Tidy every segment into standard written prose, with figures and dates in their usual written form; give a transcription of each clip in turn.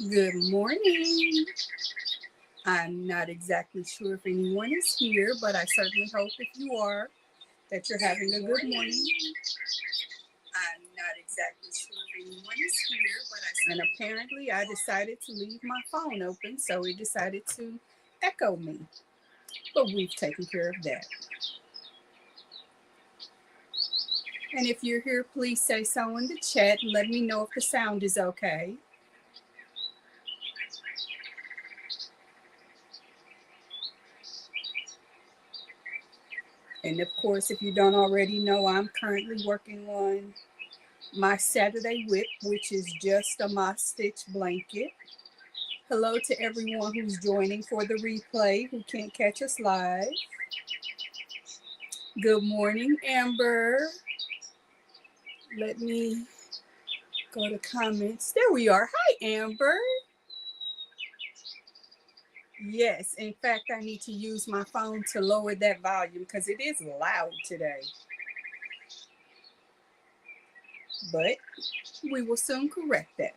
Good morning. I'm not exactly sure if anyone is here, but I certainly hope if you are that you're having a good morning. I'm not exactly sure if anyone is here, and apparently I decided to leave my phone open, so it decided to echo me. But we've taken care of that. And if you're here, please say so in the chat and let me know if the sound is okay. And of course, if you don't already know, I'm currently working on my Saturday whip, which is just a moss stitch blanket. Hello to everyone who's joining for the replay who can't catch us live. Good morning, Amber. Let me go to comments. There we are. Hi, Amber. Yes, in fact, I need to use my phone to lower that volume because it is loud today. But we will soon correct that.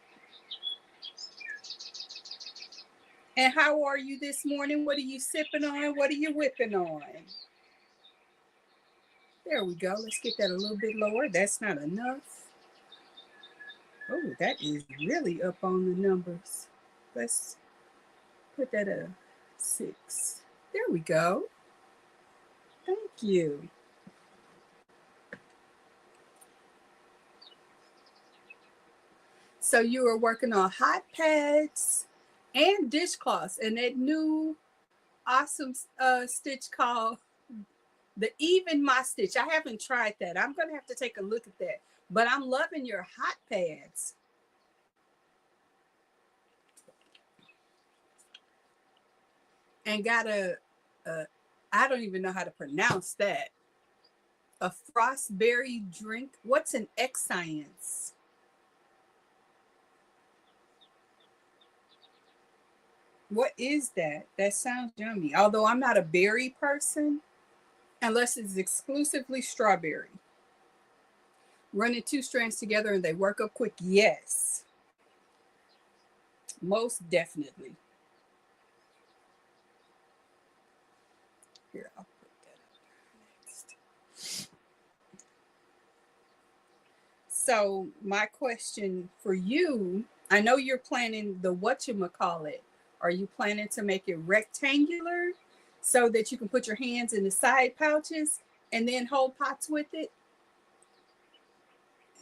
And how are you this morning? What are you sipping on? What are you whipping on? There we go. Let's get that a little bit lower. That's not enough. Oh, that is really up on the numbers. Let's put that at a 6. There we go. Thank you. So you are working on hot pads and dishcloths and that new awesome stitch called the Even My Stitch. I haven't tried that. I'm going to have to take a look at that. But I'm loving your hot pads. And got I don't even know how to pronounce that. A frostberry drink. What's an X-Science? What is that? That sounds yummy. Although I'm not a berry person, unless it's exclusively strawberry. Running 2 strands together and they work up quick. Yes. Most definitely. Here, I'll put that up next. So my question for you, I know you're planning the whatchamacallit. Are you planning to make it rectangular so that you can put your hands in the side pouches and then hold pots with it?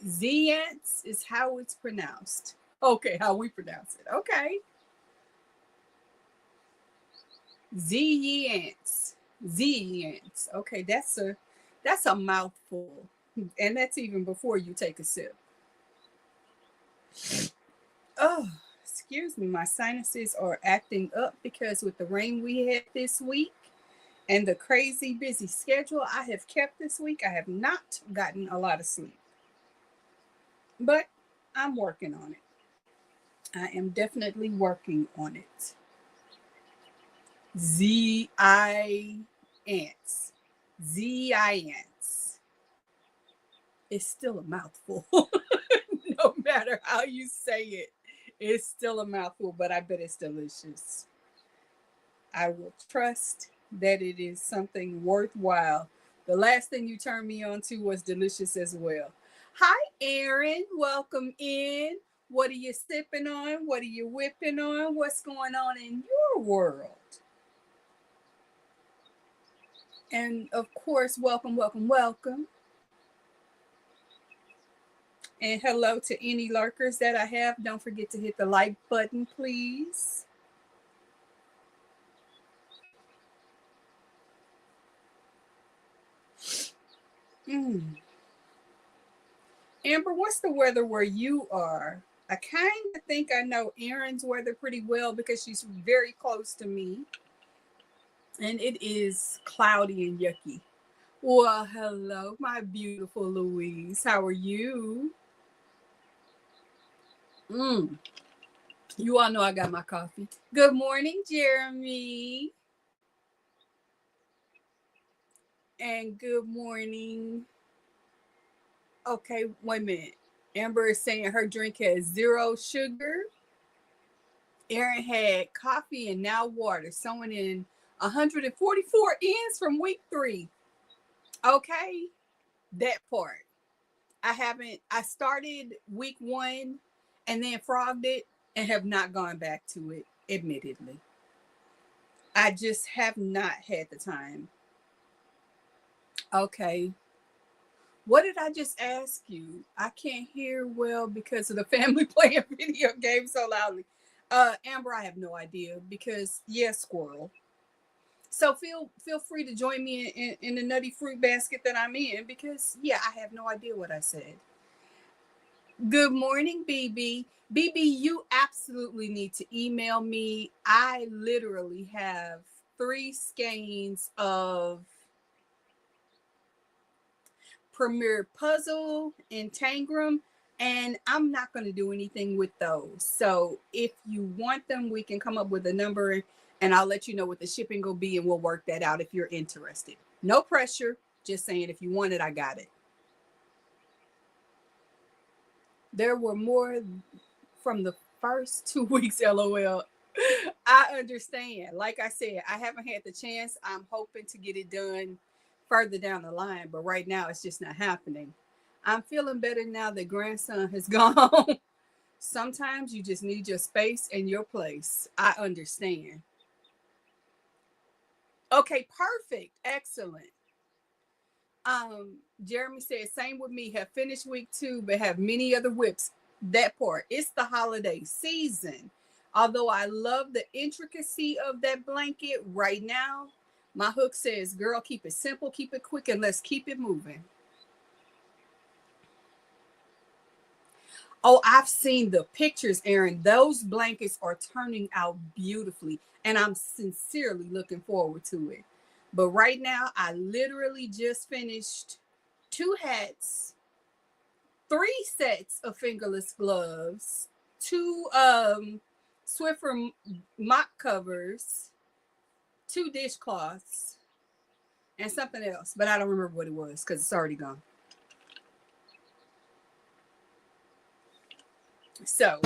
Zants is how it's pronounced. Okay, how we pronounce it. Okay. Zants. Zants. Okay, that's a mouthful. And that's even before you take a sip. Oh, excuse me, my sinuses are acting up because with the rain we had this week and the crazy busy schedule I have kept this week, I have not gotten a lot of sleep. But I'm working on it. I am definitely working on it. Z-I ants. Z-I ants. It's still a mouthful. No matter how you say it, it's still a mouthful, but I bet it's delicious. I will trust that it is something worthwhile. The last thing you turned me on to was delicious as well. Hi, Erin. Welcome in. What are you sipping on? What are you whipping on? What's going on in your world? And of course, welcome, welcome, welcome. And hello to any lurkers that I have. Don't forget to hit the like button, please. Amber, what's the weather where you are? I kind of think I know Erin's weather pretty well because she's very close to me. And it is cloudy and yucky. Well, hello, my beautiful Louise. How are you? You all know I got my coffee. Good morning, Jeremy. And good morning. Okay, wait a minute. Amber is saying her drink has 0 sugar. Erin had coffee and now water, sewing in 144 ends from week 3. Okay, that part. I started week 1 and then frogged it and have not gone back to it, admittedly. I just have not had the time. Okay. What did I just ask you? I can't hear well because of the family playing video games so loudly. Amber, I have no idea because yes, squirrel. So feel free to join me in the nutty fruit basket that I'm in because yeah, I have no idea what I said. Good morning, BB. BB, you absolutely need to email me. I literally have 3 skeins of Premier Puzzle and Tangram, and I'm not going to do anything with those. So if you want them, we can come up with a number and I'll let you know what the shipping will be and we'll work that out if you're interested. No pressure, just saying if you want it, I got it. There were more from the first 2 weeks, LOL. I understand. Like I said, I haven't had the chance. I'm hoping to get it done further down the line, but right now it's just not happening. I'm feeling better now that grandson has gone. Sometimes you just need your space and your place. I understand. Okay, perfect. Excellent. Jeremy said, same with me. Have finished week 2, but have many other whips. That part. It's the holiday season. Although I love the intricacy of that blanket right now, my hook says, girl, keep it simple, keep it quick, and let's keep it moving. Oh, I've seen the pictures, Erin. Those blankets are turning out beautifully, and I'm sincerely looking forward to it. But right now, I literally just finished 2 hats, 3 sets of fingerless gloves, 2 Swiffer mop covers, 2 dishcloths, and something else, but I don't remember what it was because it's already gone. So,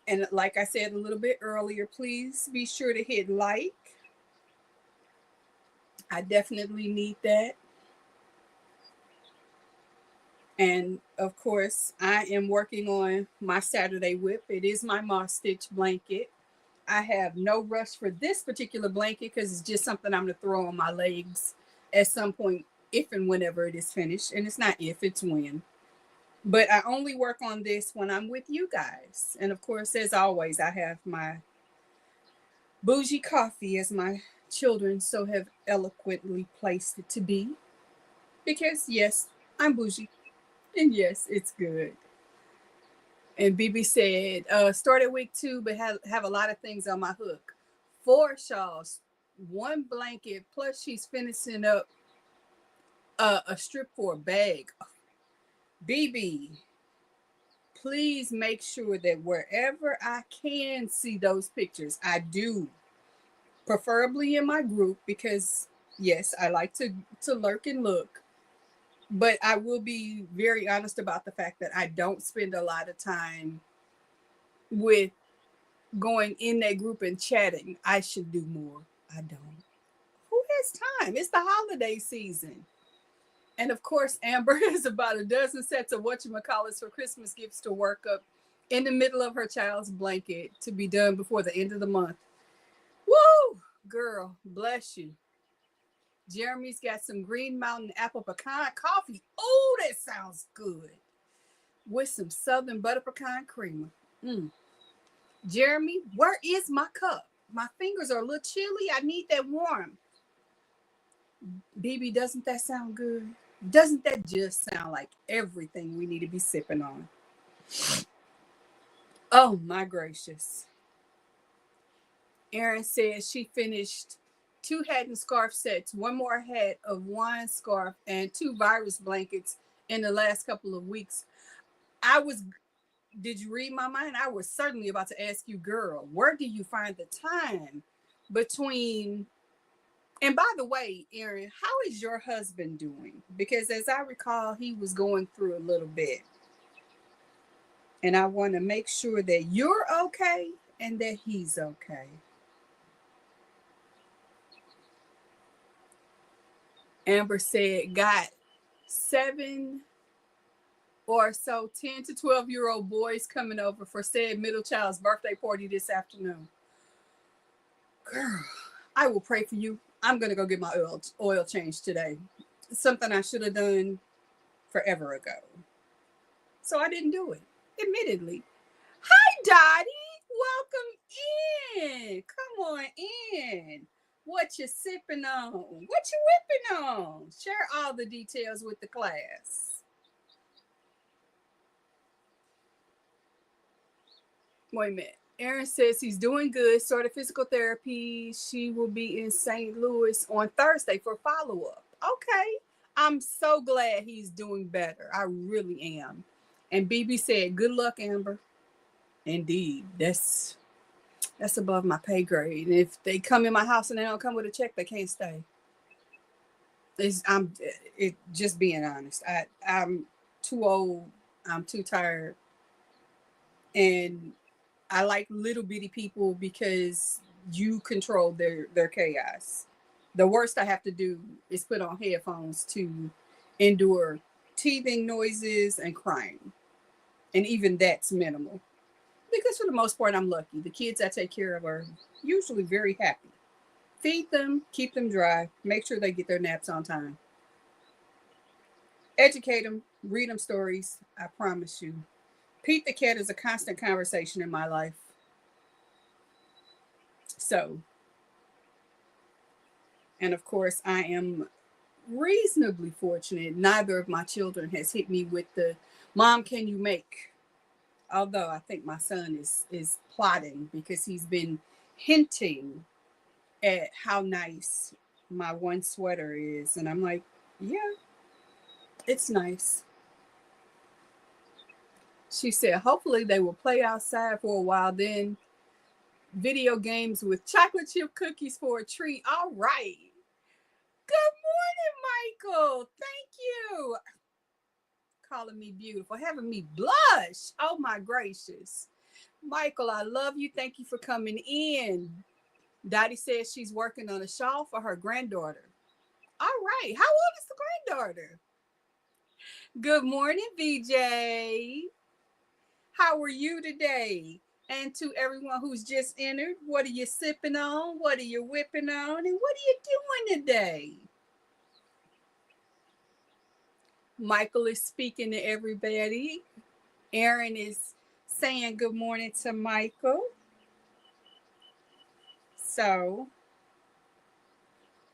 and like I said a little bit earlier, please be sure to hit like. I definitely need that. And of course, I am working on my Saturday whip. It is my moss stitch blanket. I have no rush for this particular blanket because it's just something I'm going to throw on my legs at some point, if and whenever it is finished. And it's not if, it's when. But I only work on this when I'm with you guys. And of course, as always, I have my bougie coffee, as my children so have eloquently placed it to be. Because yes, I'm bougie. And yes, it's good. And BB said, started week 2, but have a lot of things on my hook. 4 shawls, 1 blanket, plus she's finishing up a strip for a bag. BB, please make sure that wherever I can see those pictures, I do, preferably in my group, because yes, I like to lurk and look. But I will be very honest about the fact that I don't spend a lot of time with going in that group and chatting. I should do more. I don't. Who has time? It's the holiday season. And of course, Amber has about a dozen sets of whatchamacallits for Christmas gifts to work up in the middle of her child's blanket to be done before the end of the month. Woo! Girl, bless you. Jeremy's got some Green Mountain apple pecan coffee. Oh, that sounds good. With some Southern butter pecan creamer. Jeremy, where is my cup? My fingers are a little chilly. I need that warm. BB, doesn't that sound good? Doesn't that just sound like everything we need to be sipping on? Oh, my gracious. Erin says she finished 2 hat and scarf sets, 1 more hat of wine scarf, and 2 virus blankets in the last couple of weeks. Did you read my mind? I was certainly about to ask you, girl, where do you find the time between, and by the way, Erin, how is your husband doing? Because as I recall, he was going through a little bit. And I want to make sure that you're okay and that he's okay. Amber said, got 7 or so 10 to 12-year-old boys coming over for said middle child's birthday party this afternoon. Girl, I will pray for you. I'm going to go get my oil changed today. Something I should have done forever ago. So I didn't do it, admittedly. Hi, Dottie. Welcome in. Come on in. What you sipping on? What you whipping on? Share all the details with the class. Wait a minute. Aaron says he's doing good. Started physical therapy. She will be in St. Louis on Thursday for follow-up. Okay. I'm so glad he's doing better. I really am. And BB said, good luck, Amber. Indeed. That's above my pay grade. And if they come in my house and they don't come with a check, they can't stay. I'm just being honest. I'm too old. I'm too tired. And I like little bitty people because you control their chaos. The worst I have to do is put on headphones to endure teething noises and crying. And even that's minimal. Because for the most part, I'm lucky. The kids I take care of are usually very happy. Feed them, keep them dry, make sure they get their naps on time. Educate them, read them stories, I promise you. Pete the cat is a constant conversation in my life. So, and of course, I am reasonably fortunate. Neither of my children has hit me with the, Mom, can you make? Although I think my son is plotting because he's been hinting at how nice my one sweater is. And I'm like, yeah, it's nice. She said, hopefully they will play outside for a while, then video games with chocolate chip cookies for a treat. All right. Good morning, Michael. Thank you. Calling me beautiful, having me blush. Oh my gracious. Michael, I love you. Thank you for coming in. Dottie says she's working on a shawl for her granddaughter. All right. How old is the granddaughter? Good morning, VJ. How are you today? And to everyone who's just entered, what are you sipping on? What are you whipping on? And what are you doing today? Michael is speaking to everybody. Aaron is saying good morning to Michael. So,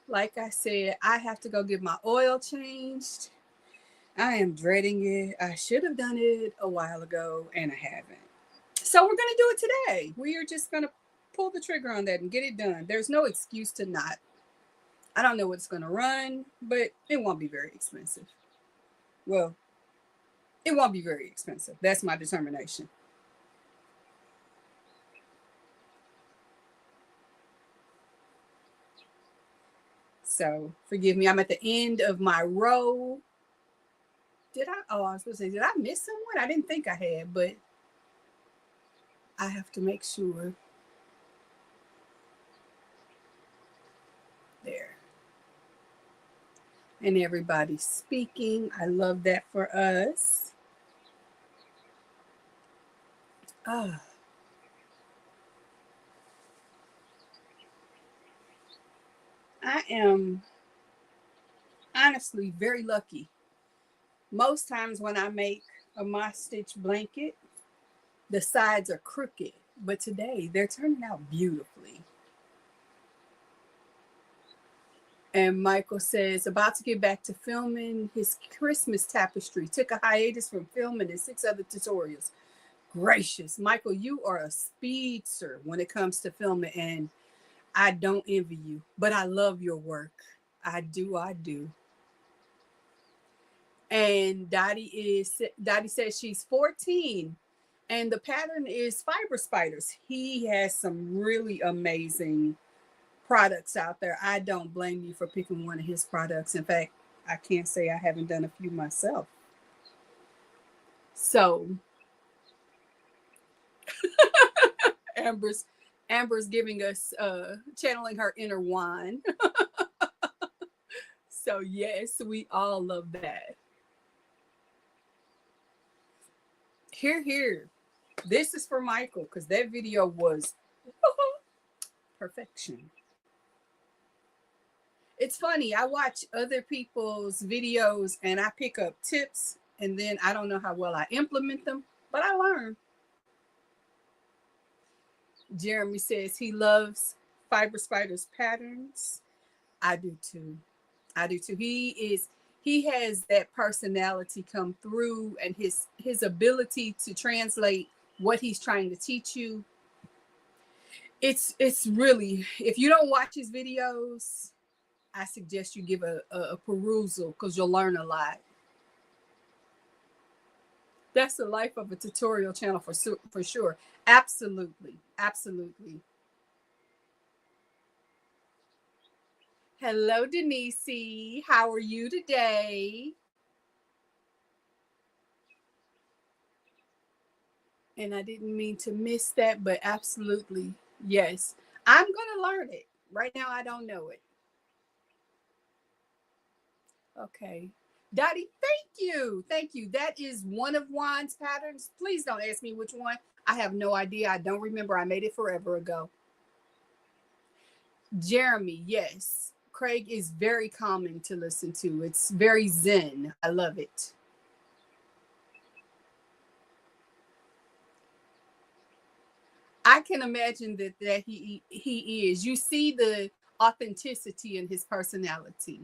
like I said, I have to go get my oil changed. I am dreading it. I should have done it a while ago, and I haven't. So we're going to do it today. We are just going to pull the trigger on that and get it done. There's no excuse to not. I don't know what it's going to run, but it won't be very expensive. Well, it won't be very expensive. That's my determination. So forgive me. I'm at the end of my row. I was supposed to say, did I miss someone? I didn't think I had, but I have to make sure. There. And everybody's speaking. I love that for us. I am honestly very lucky. Most times when I make a moss stitch blanket, the sides are crooked, but today they're turning out beautifully. And Michael says, about to get back to filming his Christmas tapestry. Took a hiatus from filming and 6 other tutorials. Gracious. Michael, you are a speedster when it comes to filming, and I don't envy you, but I love your work. I do. And Dottie says she's 14, and the pattern is Fiber Spiders. He has some really amazing products out there. I don't blame you for picking one of his products. In fact, I can't say I haven't done a few myself. So Amber's Amber's giving us channeling her inner wine. So yes, we all love that. Here, here. This is for Michael because that video was perfection. It's funny. I watch other people's videos and I pick up tips, and then I don't know how well I implement them, but I learn. Jeremy says he loves Fiber Spider's patterns. I do too. I do too. He has that personality come through, and his ability to translate what he's trying to teach you. It's really, if you don't watch his videos, I suggest you give a perusal because you'll learn a lot. That's the life of a tutorial channel for sure. Absolutely. Absolutely. Hello, Denise. How are you today? And I didn't mean to miss that, but absolutely. Yes. I'm going to learn it. Right now, I don't know it. Okay. Dottie, thank you. Thank you. That is one of Juan's patterns. Please don't ask me which one. I have no idea. I don't remember. I made it forever ago. Jeremy, yes. Craig is very calming to listen to. It's very zen. I love it. I can imagine that he is. You see the authenticity in his personality.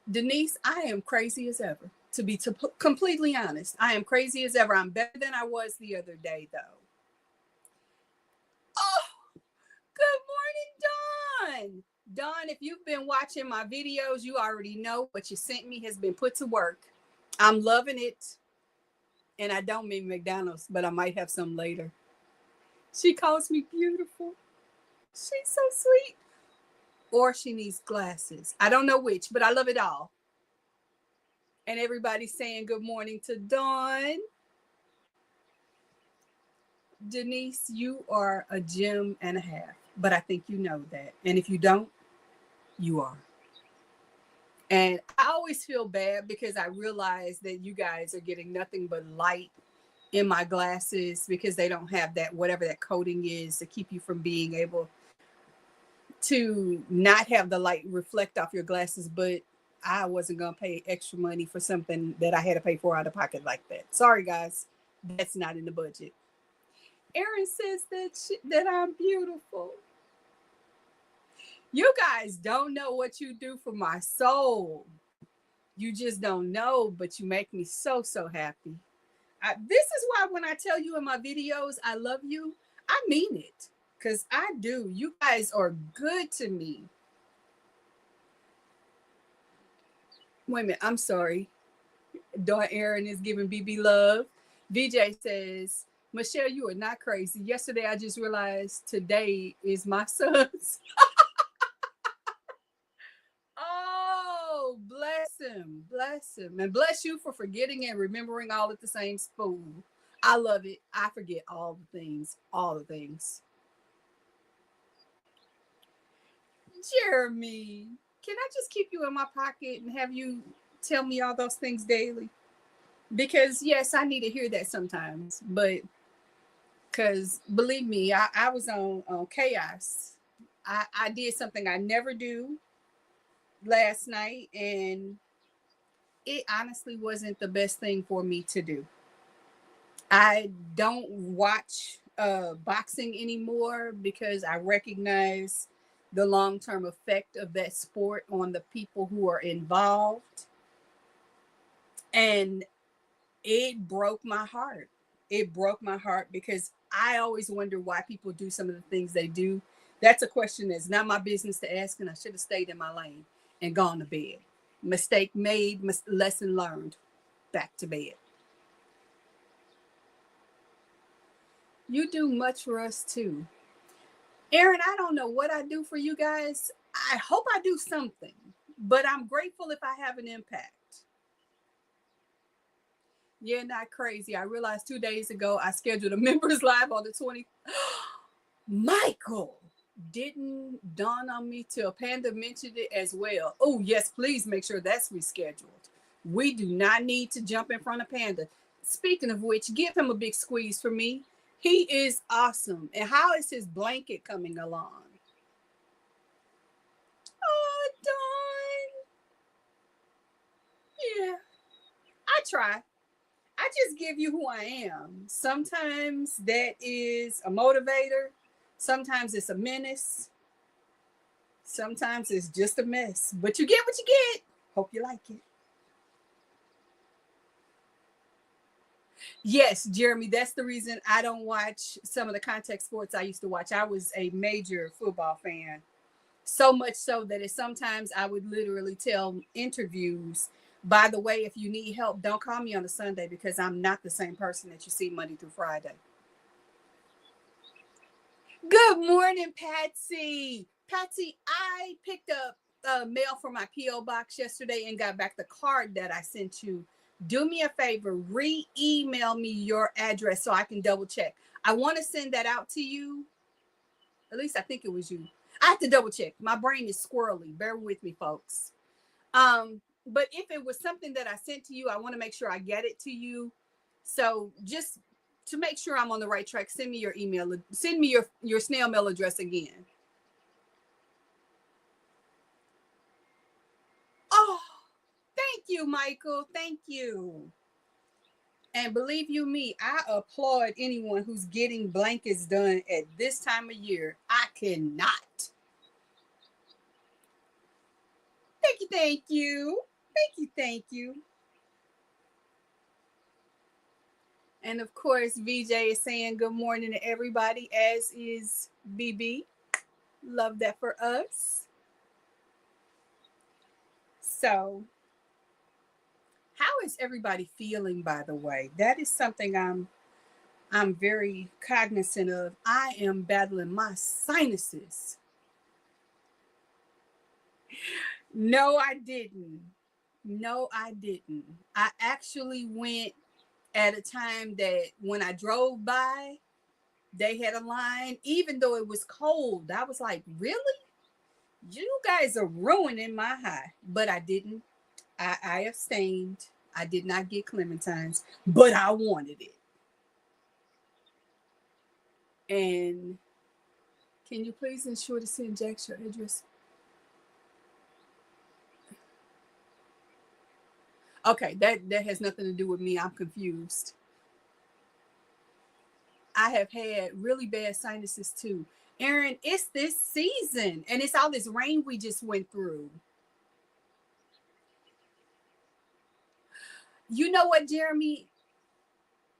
Denise, I am crazy as ever. To be completely honest, I am crazy as ever. I'm better than I was the other day, though. Oh, good morning, Dawn. Dawn, if you've been watching my videos, you already know what you sent me has been put to work. I'm loving it. And I don't mean McDonald's, but I might have some later. She calls me beautiful. She's so sweet. Or she needs glasses. I don't know which, but I love it all. And everybody's saying good morning to Dawn. Denise, you are a gem and a half, but I think you know that. And if you don't, you are. And I always feel bad because I realize that you guys are getting nothing but light in my glasses because they don't have that, whatever that coating is to keep you from being able to not have the light reflect off your glasses. But I wasn't going to pay extra money for something that I had to pay for out of pocket like that. Sorry, guys. That's not in the budget. Erin says that I'm beautiful. You guys don't know what you do for my soul. You just don't know, but you make me so, so happy. This is why when I tell you in my videos, I love you, I mean it. Because I do. You guys are good to me. Wait a minute. I'm sorry. Dawn Aaron is giving BB love. VJ says, Michelle, you are not crazy. Yesterday, I just realized today is my son's. Oh, bless him. Bless him. And bless you for forgetting and remembering all at the same spoon. I love it. I forget all the things. All the things. Jeremy, can I just keep you in my pocket and have you tell me all those things daily? Because, yes, I need to hear that sometimes. But because believe me, I was on chaos. I did something I never do last night, and it honestly wasn't the best thing for me to do. I don't watch boxing anymore because I recognize the long-term effect of that sport on the people who are involved. And it broke my heart. It broke my heart because I always wonder why people do some of the things they do. That's a question that's not my business to ask, and I should have stayed in my lane and gone to bed. Mistake made, lesson learned. Back to bed. You do much for us too. Erin, I don't know what I do for you guys. I hope I do something, but I'm grateful if I have an impact. Yeah, not crazy. I realized 2 days ago I scheduled a members live on the 20th. Michael, didn't dawn on me till Panda mentioned it as well. Oh, yes, please make sure that's rescheduled. We do not need to jump in front of Panda. Speaking of which, give him a big squeeze for me. He is awesome. And how is his blanket coming along? Oh, Dawn. Yeah, I try. I just give you who I am. Sometimes that is a motivator. Sometimes it's a menace. Sometimes it's just a mess. But you get what you get. Hope you like it. Yes, Jeremy, that's the reason I don't watch some of the contact sports I used to watch. I was a major football fan. So much so that it sometimes I would literally tell interviews, by the way, if you need help, don't call me on a Sunday because I'm not the same person that you see Monday through Friday. Good morning, Patsy. Patsy, I picked up mail from my P.O. box yesterday and got back the card that I sent you. Do me a favor, re-email me your address so I can double check. I want to send that out to you. At least I think it was you. I have to double check. My brain is squirrely. Bear with me, folks. But if it was something that I sent to you, I want to make sure I get it to you. So just to make sure I'm on the right track, send me your email. Send me your snail mail address again. Oh, thank you, Michael. Thank you. And believe you me, I applaud anyone who's getting blankets done at this time of year. I cannot. Thank you, thank you. Thank you, thank you. And of course, VJ is saying good morning to everybody, as is BB. Love that for us. So, how is everybody feeling, by the way? That is something I'm very cognizant of. I am battling my sinuses. No, I didn't. No, I didn't. I actually went at a time that when I drove by, they had a line, even though it was cold. I was like, really? You guys are ruining my high. But I didn't. I abstained. I did not get clementines, but I wanted it. And can you please ensure to send Jax your address? Okay, that has nothing to do with me. I'm confused. I have had really bad sinuses too. Aaron, it's this season and it's all this rain we just went through. You know what, Jeremy?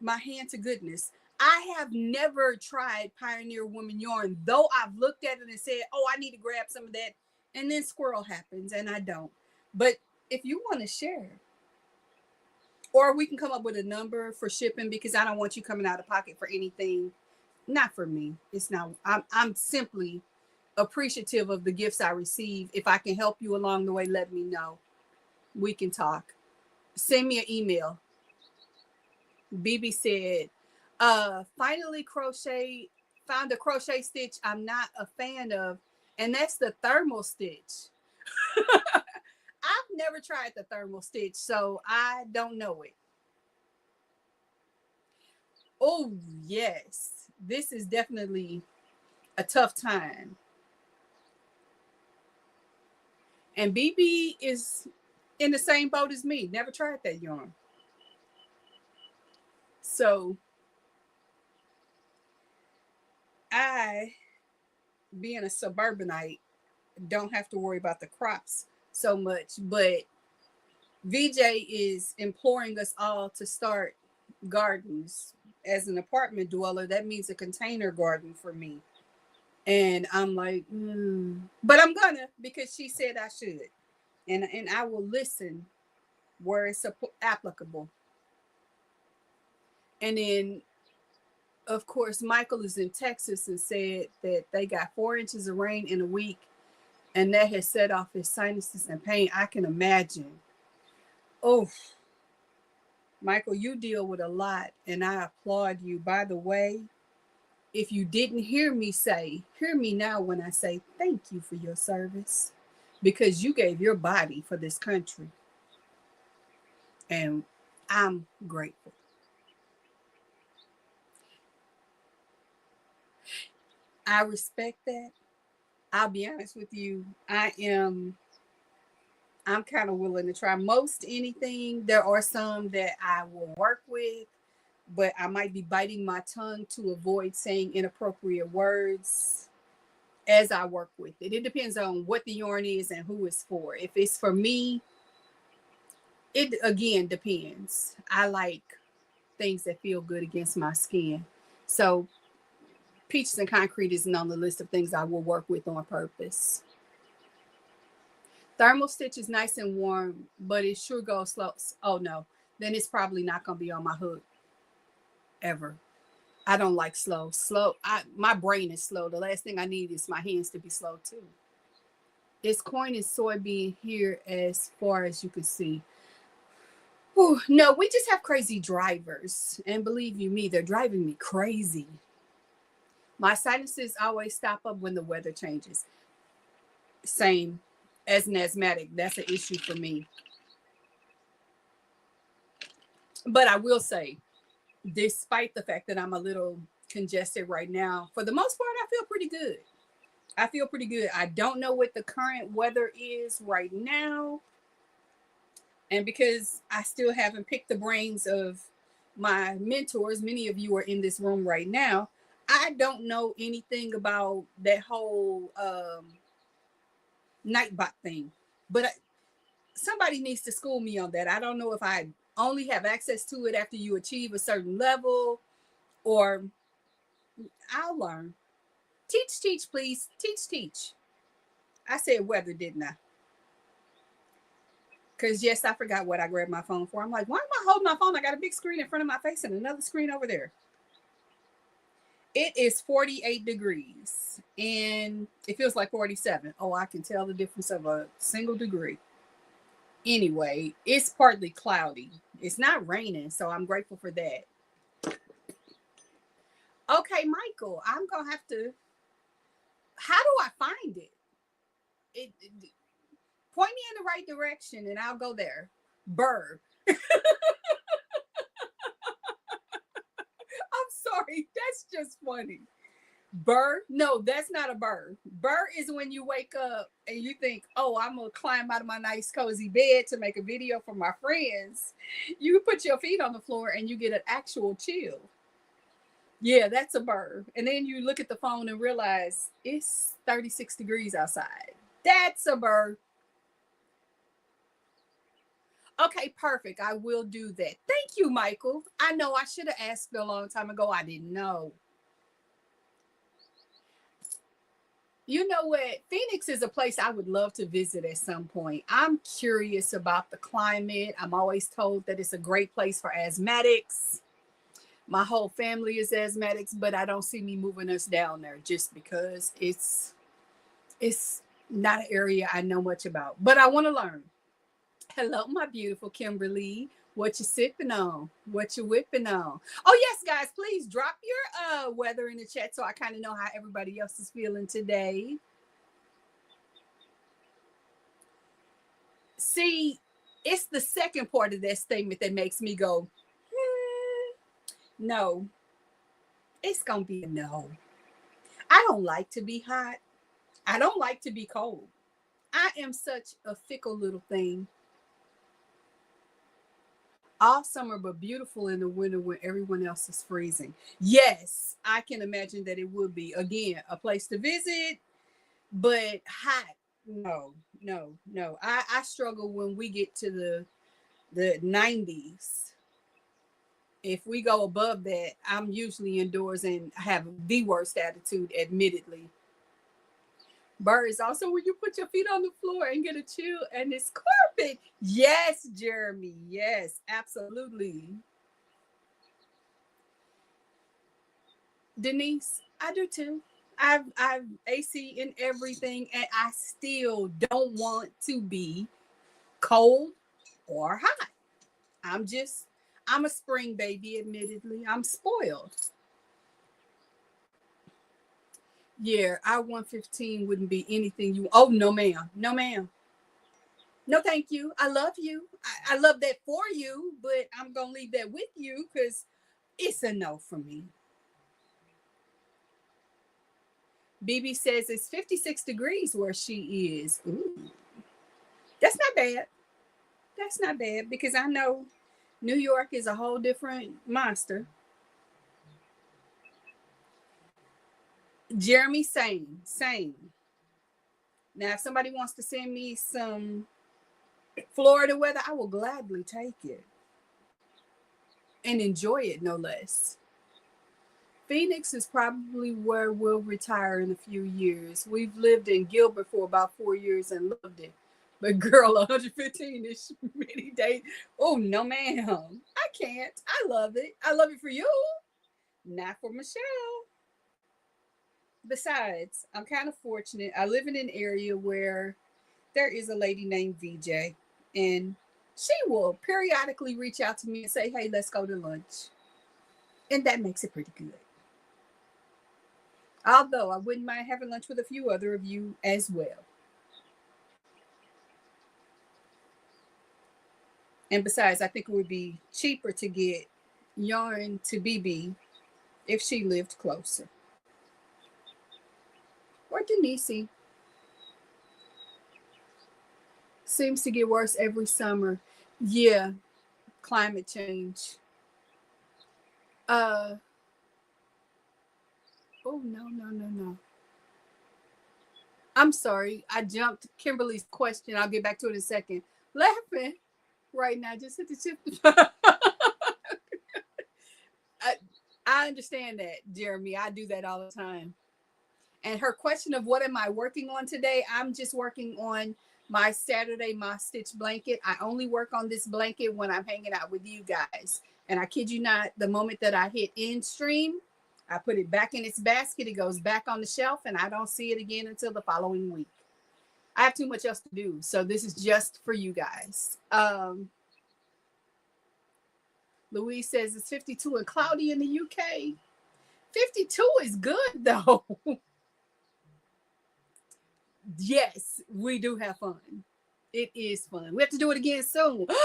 My hand to goodness. I have never tried Pioneer Woman yarn, though I've looked at it and said, oh, I need to grab some of that. And then squirrel happens and I don't. But if you want to share, or we can come up with a number for shipping because I don't want you coming out of pocket for anything. Not for me. It's not. I'm simply appreciative of the gifts I receive. If I can help you along the way, let me know. We can talk. Send me an email. BB said, finally found a crochet stitch I'm not a fan of, and that's the thermal stitch. I've never tried the thermal stitch, so I don't know it. Oh, yes. This is definitely a tough time. And BB is in the same boat as me. Never tried that yarn. So I, being a suburbanite, don't have to worry about the crops so much. But VJ is imploring us all to start gardens. As an apartment dweller, that means a container garden for me. And I'm like, but I'm gonna, because she said I should. And I will listen where it's applicable. And then, of course, Michael is in Texas and said that they got 4 inches of rain in a week, and that has set off his sinuses and pain. I can imagine. Oh, Michael, you deal with a lot, and I applaud you. By the way, if you didn't hear me say, hear me now when I say thank you for your service, because you gave your body for this country. And I'm grateful. I respect that. I'll be honest with you. I'm kind of willing to try most anything. There are some that I will work with, but I might be biting my tongue to avoid saying inappropriate words as I work with it. It depends on what the yarn is and who it's for. If it's for me, it again depends. I like things that feel good against my skin. So peaches and concrete isn't on the list of things I will work with on purpose. Thermal stitch is nice and warm, but it sure goes slow. Oh no, then it's probably not going to be on my hook ever. I don't like slow. My brain is slow. The last thing I need is my hands to be slow too. It's corn and soybean here as far as you can see. Ooh, no, we just have crazy drivers. And believe you me, they're driving me crazy. My sinuses always stop up when the weather changes. Same as an asthmatic. That's an issue for me. But I will say, despite the fact that I'm a little congested right now, for the most part, I feel pretty good. I don't know what the current weather is right now. And because I still haven't picked the brains of my mentors, many of you are in this room right now, I don't know anything about that whole Nightbot thing. But somebody needs to school me on that. I don't know if I only have access to it after you achieve a certain level, or I'll learn. Teach, please. Teach. I said weather, didn't I? Because, yes, I forgot what I grabbed my phone for. I'm like, why am I holding my phone? I got a big screen in front of my face and another screen over there. It is 48 degrees and it feels like 47. Oh, I can tell the difference of a single degree. Anyway, it's partly cloudy. It's not raining, so I'm grateful for that. Okay, Michael, I'm going to have to. How do I find it? Point me in the right direction and I'll go there. Burr. I'm sorry. That's just funny. Burr? No, that's not a burr. Burr is when you wake up and you think, oh, I'm going to climb out of my nice cozy bed to make a video for my friends. You put your feet on the floor and you get an actual chill. Yeah, that's a burr. And then you look at the phone and realize it's 36 degrees outside. That's a burr. Okay, perfect. I will do that. Thank you, Michael. I know I should have asked a long time ago. I didn't know. You know what? Phoenix is a place I would love to visit at some point. I'm curious about the climate. I'm always told that it's a great place for asthmatics. My whole family is asthmatics, but I don't see me moving us down there just because it's not an area I know much about. But I want to learn. Hello, my beautiful Kimberly. What you sipping on? What you whipping on? Oh, yes, guys, please drop your weather in the chat so I kind of know how everybody else is feeling today. See, it's the second part of that statement that makes me go, no. It's going to be a no. I don't like to be hot. I don't like to be cold. I am such a fickle little thing. All summer, but beautiful in the winter when everyone else is freezing. Yes, I can imagine that it would be. Again, a place to visit, but hot. No. I struggle when we get to the 90s. If we go above that, I'm usually indoors and have the worst attitude, admittedly. Birds also when you put your feet on the floor and get a chill and it's carpet. Yes, Jeremy. Yes, absolutely. Denise, I do too. I've AC in everything and I still don't want to be cold or hot. I'm a spring baby, admittedly. I'm spoiled. Yeah, I 115 wouldn't be anything you. Oh, no, ma'am. No, ma'am. No, thank you. I love you. I love that for you, but I'm going to leave that with you because it's a no for me. BB says it's 56 degrees where she is. Ooh, that's not bad. That's not bad because I know New York is a whole different monster. Jeremy, same, same. Now, if somebody wants to send me some Florida weather, I will gladly take it and enjoy it, no less. Phoenix is probably where we'll retire in a few years. We've lived in Gilbert for about 4 years and loved it. But girl, 115 is many days. Oh, no, ma'am. I can't. I love it. I love it for you, not for Michelle. Besides, I'm kind of fortunate. I live in an area where there is a lady named VJ, and she will periodically reach out to me and say, hey, let's go to lunch. And that makes it pretty good. Although I wouldn't mind having lunch with a few other of you as well. And besides, I think it would be cheaper to get yarn to BB if she lived closer. Or Denise. Seems to get worse every summer. Yeah, climate change. Uh oh, no. I'm sorry. I jumped Kimberly's question. I'll get back to it in a second. Laughing right now. Just hit the tip. I, I understand that, Jeremy. I do that all the time. And her question of what am I working on today? I'm just working on my Saturday moss stitch blanket. I only work on this blanket when I'm hanging out with you guys. And I kid you not, the moment that I hit end stream, I put it back in its basket. It goes back on the shelf and I don't see it again until the following week. I have too much else to do. So this is just for you guys. Louise says it's 52 and cloudy in the UK. 52 is good though. Yes, we do have fun. It is fun. We have to do it again soon. Good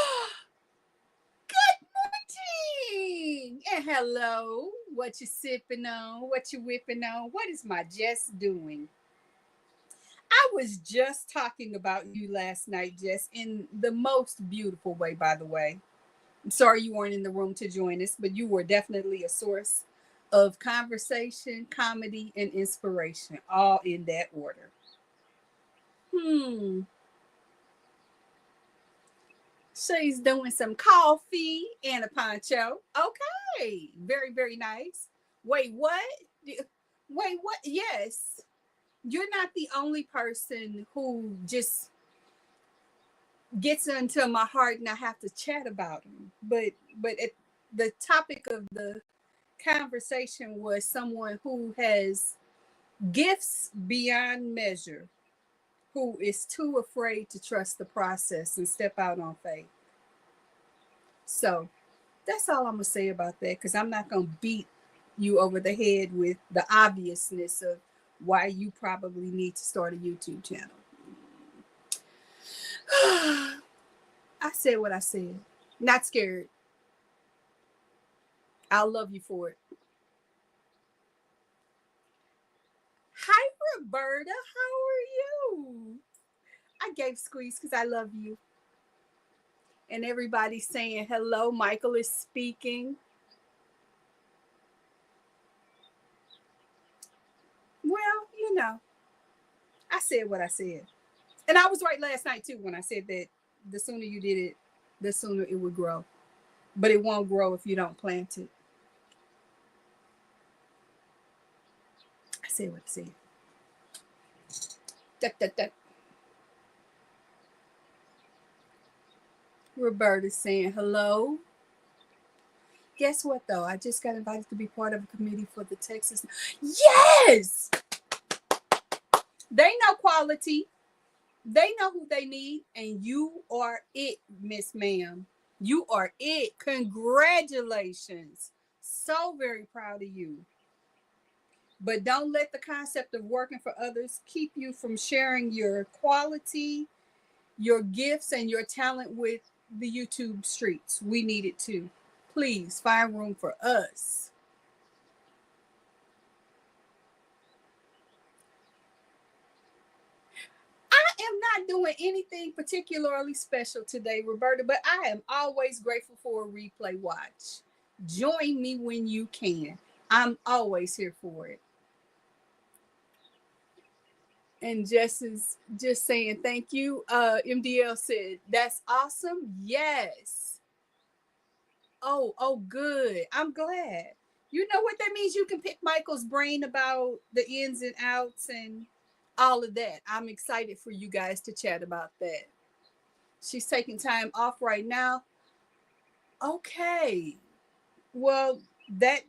morning and hello. What you sipping on? What you whipping on? What is my Jess doing? I was just talking about you last night, Jess, in the most beautiful way, by the way. I'm sorry you weren't in the room to join us, but you were definitely a source of conversation, comedy, and inspiration, all in that order. She's doing some coffee and a poncho. Okay. Very, very nice. Wait, what? Wait, what? Yes. You're not the only person who just gets into my heart and I have to chat about them. But the topic of the conversation was someone who has gifts beyond measure, who is too afraid to trust the process and step out on faith. So that's all I'm going to say about that because I'm not going to beat you over the head with the obviousness of why you probably need to start a YouTube channel. I said what I said. Not scared. I'll love you for it. Hi, Roberta. How are you? I gave squeeze because I love you. And everybody's saying hello. Michael is speaking. Well, you know, I said what I said. And I was right last night, too, when I said that the sooner you did it, the sooner it would grow. But it won't grow if you don't plant it. I said what I said. That. Roberta's saying hello. Guess what, though? I just got invited to be part of a committee for the Texas. Yes! They know quality. They know who they need, and you are it, Miss Ma'am. You are it. Congratulations. So very proud of you. But don't let the concept of working for others keep you from sharing your quality, your gifts, and your talent with the YouTube streets. We need it too. Please find room for us. I am not doing anything particularly special today, Roberta, but I am always grateful for a replay watch. Join me when you can. I'm always here for it. And Jess is just saying thank you. MDL said, that's awesome. Yes. Oh, good. I'm glad. You know what that means? You can pick Michael's brain about the ins and outs and all of that. I'm excited for you guys to chat about that. She's taking time off right now. Okay. Well, that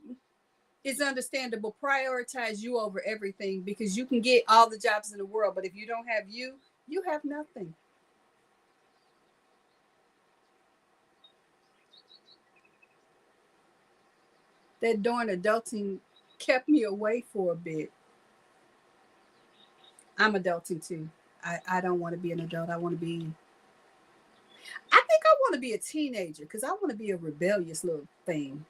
is understandable. Prioritize you over everything because you can get all the jobs in the world, but if you don't have you, you have nothing. That darn adulting kept me away for a bit. I'm adulting too. I don't want to be an adult. I want to be, I think I want to be a teenager because I want to be a rebellious little thing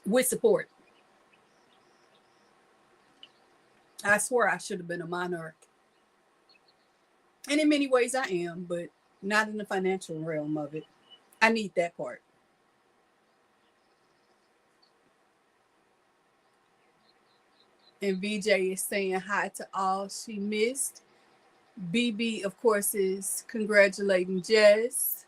with support. I swear I should have been a monarch. And in many ways I am, but not in the financial realm of it. I need that part. And VJ is saying hi to all she missed. BB, of course, is congratulating Jess.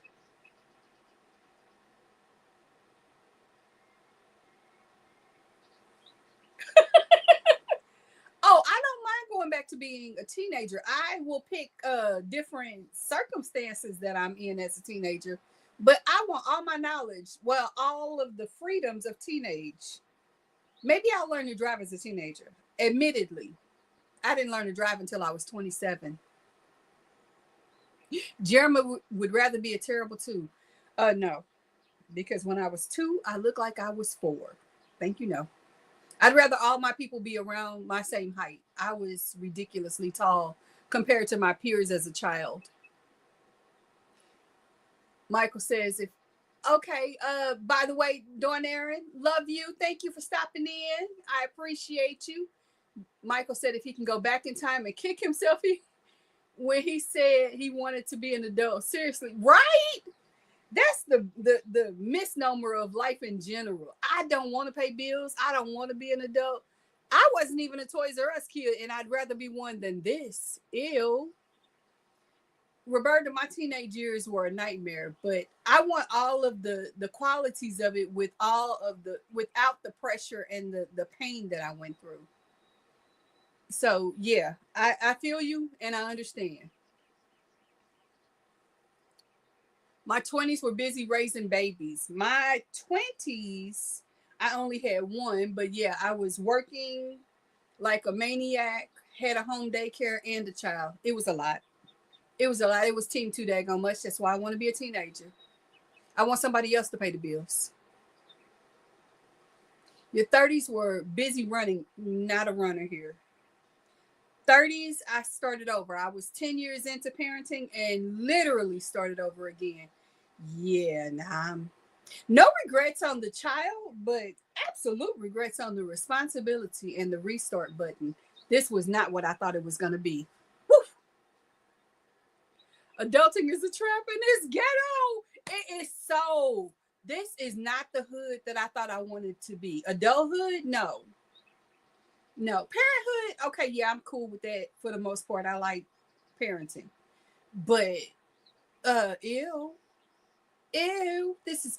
Oh, I don't mind going back to being a teenager. I will pick different circumstances that I'm in as a teenager, but I want all my knowledge, well, all of the freedoms of teenage. Maybe I'll learn to drive as a teenager. Admittedly, I didn't learn to drive until I was 27. Jeremy would rather be a terrible two. No, because when I was two, I looked like I was four. Thank you, no. I'd rather all my people be around my same height. I was ridiculously tall compared to my peers as a child. Michael says, if okay, by the way, Dawn Aaron, love you. Thank you for stopping in. I appreciate you. Michael said if he can go back in time and kick himself when he said he wanted to be an adult. Seriously, right? That's the misnomer of life in general. I don't want to pay bills. I don't want to be an adult. I wasn't even a Toys R Us kid, and I'd rather be one than this. Ew. Roberta, my teenage years were a nightmare, but I want all of the qualities of it with all of the without the pressure and the pain that I went through. So yeah, I feel you and I understand. My 20s were busy raising babies. My 20s, I only had one, but yeah, I was working like a maniac, had a home daycare and a child. It was a lot. It was a lot. It was team too daggone much. That's why I want to be a teenager. I want somebody else to pay the bills. Your 30s were busy running, not a runner here. 30s, I started over. I was 10 years into parenting and literally started over again. Yeah, nah. No regrets on the child, but absolute regrets on the responsibility and the restart button. This was not what I thought it was going to be. Woo! Adulting is a trap in this ghetto. It is so. This is not the hood that I thought I wanted to be. Adulthood, no. No. Parenthood, okay, yeah, I'm cool with that for the most part. I like parenting. But ew. Ew. This is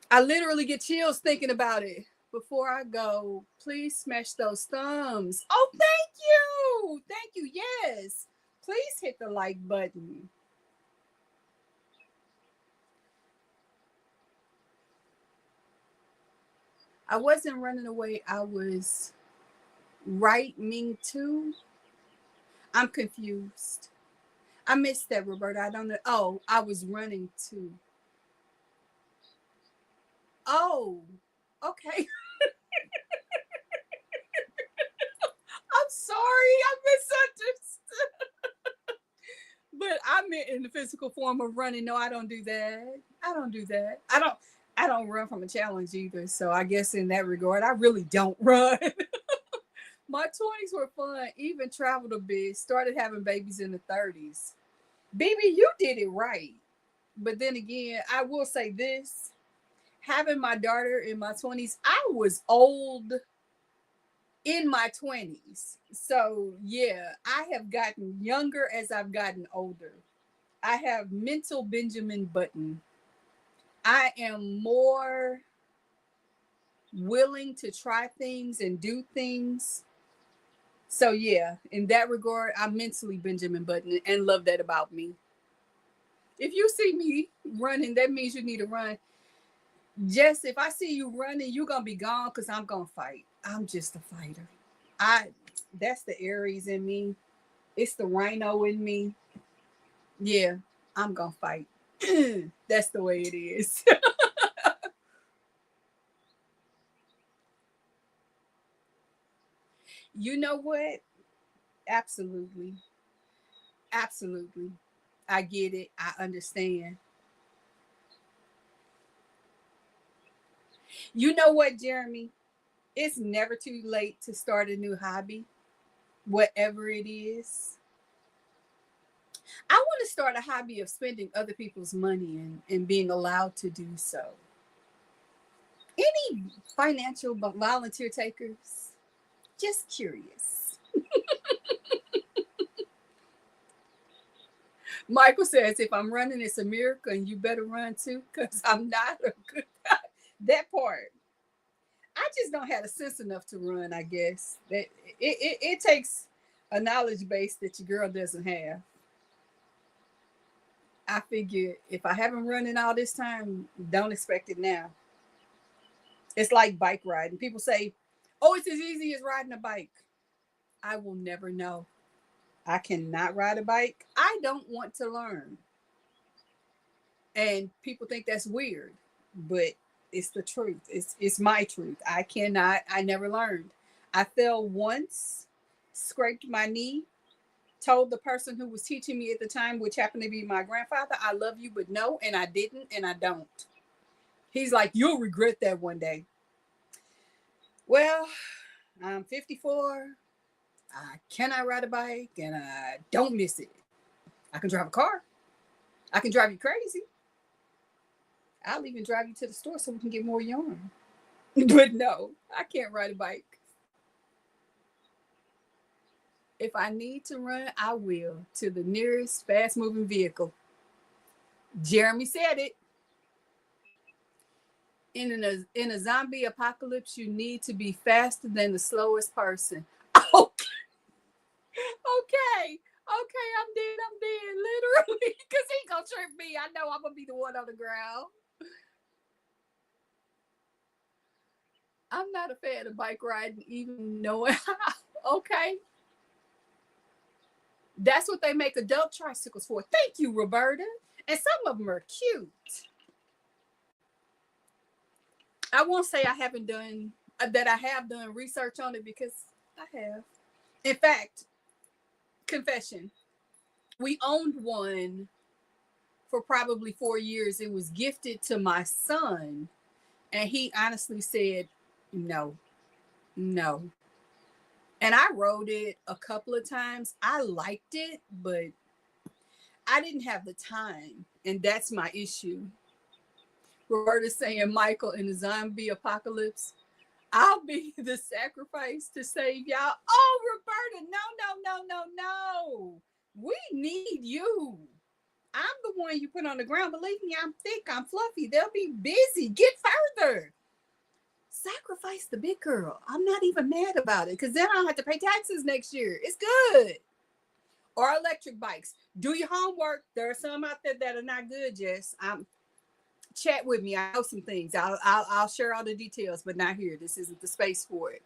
I literally get chills thinking about it. Before I go, please smash those thumbs. Oh, thank you. Thank you. Yes. Please hit the like button. I wasn't running away. I was right, me too. I'm confused. I missed that, Roberta. I don't know. Oh, I was running too. Oh, okay. I'm sorry. I misunderstood. But I meant in the physical form of running. No, I don't do that. I don't do that. I don't run from a challenge either. So I guess in that regard, I really don't run. My 20s were fun. Even traveled a bit. Started having babies in the 30s. Baby, you did it right. But then again, I will say this. Having my daughter in my 20s, I was old in my 20s. So, yeah, I have gotten younger as I've gotten older. I have mental Benjamin Button. I am more willing to try things and do things. So, yeah, in that regard, I'm mentally Benjamin Button and love that about me. If you see me running, that means you need to run. Just if I see you running, you're gonna be gone because I'm gonna fight. I'm just a fighter. I that's the Aries in me. It's the rhino in me. Yeah, I'm gonna fight. That's the way it is. You know what? Absolutely. Absolutely. I get it. I understand. You know what, Jeremy? It's never too late to start a new hobby, whatever it is. I want to start a hobby of spending other people's money and being allowed to do so. Any financial volunteer takers? Just curious. Michael says, if I'm running, it's a miracle, and you better run too, because I'm not a good. That part. I just don't have a sense enough to run, I guess. That it takes a knowledge base that your girl doesn't have. I figure if I haven't run in all this time, don't expect it now. It's like bike riding. People say, oh, it's as easy as riding a bike. I will never know. I cannot ride a bike. I don't want to learn. And people think that's weird, but it's the truth. It's my truth. I never learned. I fell once, scraped my knee, told the person who was teaching me at the time, which happened to be my grandfather, I love you, but no, and I didn't, and I don't. He's like, you'll regret that one day. Well, I'm 54. I cannot ride a bike and I don't miss it. I can drive a car. I can drive you crazy. I'll even drive you to the store so we can get more yarn. But no, I can't ride a bike. If I need to run, I will to the nearest fast moving vehicle. Jeremy said it. In a zombie apocalypse, you need to be faster than the slowest person. Oh, okay. Okay, I'm dead, literally. Because he gonna trip me. I know I'm gonna be the one on the ground. I'm not a fan of bike riding, even knowing how. Okay. That's what they make adult tricycles for. Thank you, Roberta. And some of them are cute. I won't say I haven't done that I have done research on it because I have. In fact, confession, we owned one for probably 4 years. It was gifted to my son, and he honestly said, no, no. And I rode it a couple of times. I liked it, but I didn't have the time. And that's my issue. Roberta's saying, Michael, in the zombie apocalypse, I'll be the sacrifice to save y'all. Oh, Roberta, no. We need you. I'm the one you put on the ground. Believe me, I'm thick, I'm fluffy. They'll be busy. Get further. Sacrifice the big girl. I'm not even mad about it because then I don't have to pay taxes next year. It's good. Or electric bikes. Do your homework. There are some out there that are not good, Jess. Chat with me. I know some things. I'll share all the details, but not here. This isn't the space for it.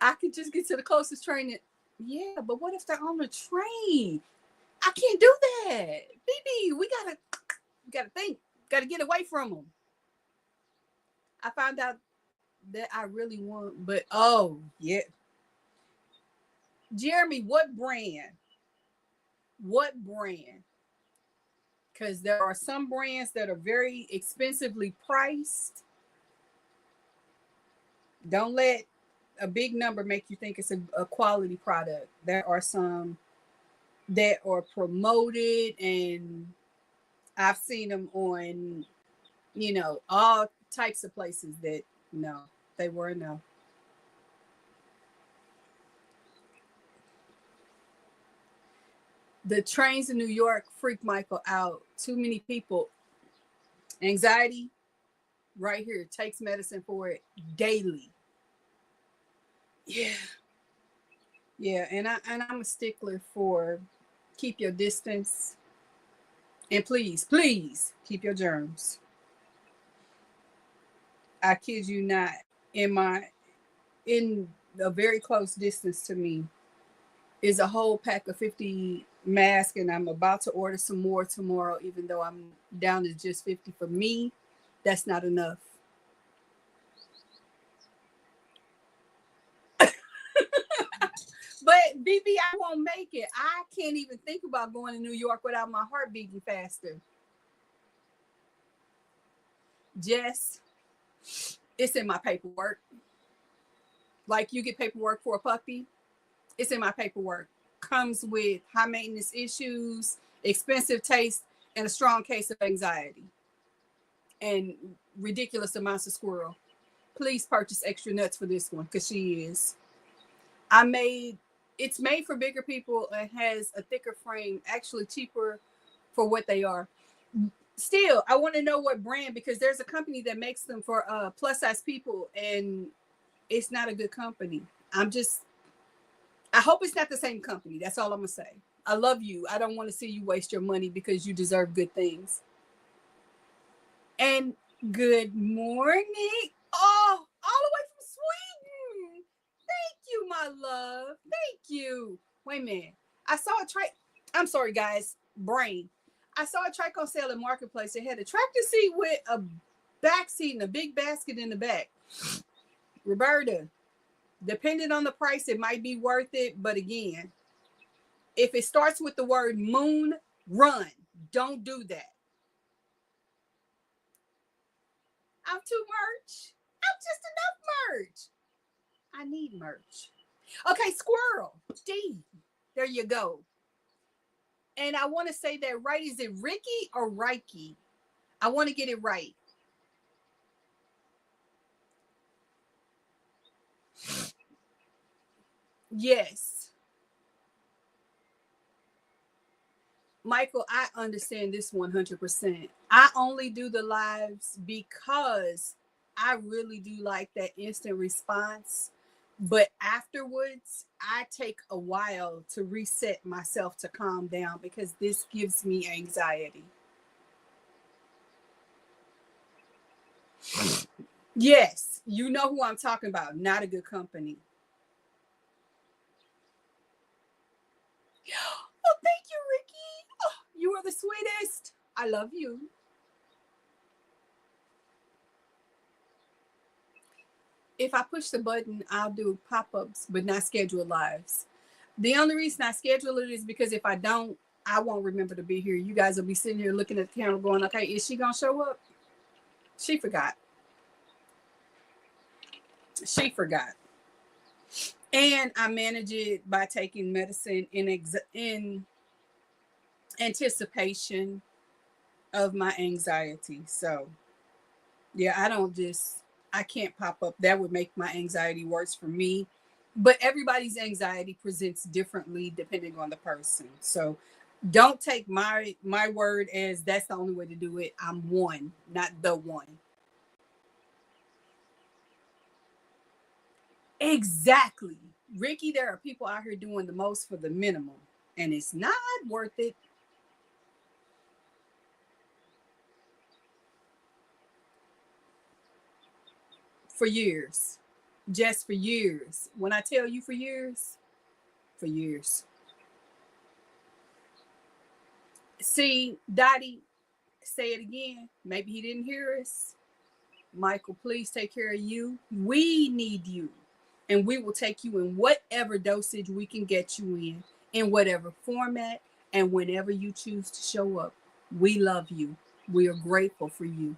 I could just get to the closest train Yeah, but what if they're on the train? I can't do that. BB, we gotta think. Gotta get away from them. I found out that I really want, but oh yeah. Jeremy, what brand? What brand? Because there are some brands that are very expensively priced. Don't let a big number make you think it's a quality product. There are some that are promoted, and I've seen them on, all types of places that no, they were no. The trains in New York freak Michael out. Too many people. Anxiety, right here, takes medicine for it daily. Yeah, yeah, and I'm a stickler for keep your distance, and please, please keep your germs. I kid you not. In my in a very close distance to me is a whole pack of 50 masks, and I'm about to order some more tomorrow, even though I'm down to just 50 for me. That's not enough. But BB, I won't make it. I can't even think about going to New York without my heart beating faster. Jess, it's in my paperwork. Like you get paperwork for a puppy, it's in my paperwork. Comes with high maintenance issues, expensive taste, and a strong case of anxiety and ridiculous amounts of squirrel. Please purchase extra nuts for this one because she is. I made it's made for bigger people and has a thicker frame, actually cheaper for what they are. Still, I want to know what brand because there's a company that makes them for plus size people, and it's not a good company. I hope it's not the same company. That's all I'm gonna say. I love you. I don't want to see you waste your money because you deserve good things. And good morning. Oh, all the way from Sweden. Thank you, my love. Thank you. Wait a minute. I saw a trike. I'm sorry, guys. Brain. I saw a trike on sale at Marketplace. It had a tractor seat with a back seat and a big basket in the back. Roberta, depending on the price, it might be worth it. But again, if it starts with the word moon, run. Don't do that. I'm too merch. I'm just enough merch. I need merch. Okay, squirrel. D. There you go. And I want to say that right. Is it Ricky or Reiki? I want to get it right. Yes. Michael, I understand this 100%. I only do the lives because I really do like that instant response. But afterwards, I take a while to reset myself to calm down because this gives me anxiety. Yes, you know who I'm talking about. Not a good company. Oh, thank you, Ricky. Oh, you are the sweetest. I love you. If I push the button, I'll do pop ups, but not schedule lives. The only reason I schedule it is because if I don't, I won't remember to be here. You guys will be sitting here looking at the camera going, okay, is she going to show up? She forgot. She forgot. And I manage it by taking medicine in anticipation of my anxiety. So, yeah, I can't pop up. That would make my anxiety worse for me. But everybody's anxiety presents differently depending on the person. So don't take my word as that's the only way to do it. I'm one, not the one. Exactly. Ricky, there are people out here doing the most for the minimum, and it's not worth it for years. Just for years. When I tell you for years, for years. See, Dottie, say it again. Maybe he didn't hear us. Michael, please take care of you. We need you. And we will take you in whatever dosage we can get you in whatever format, and whenever you choose to show up. We love you. We are grateful for you.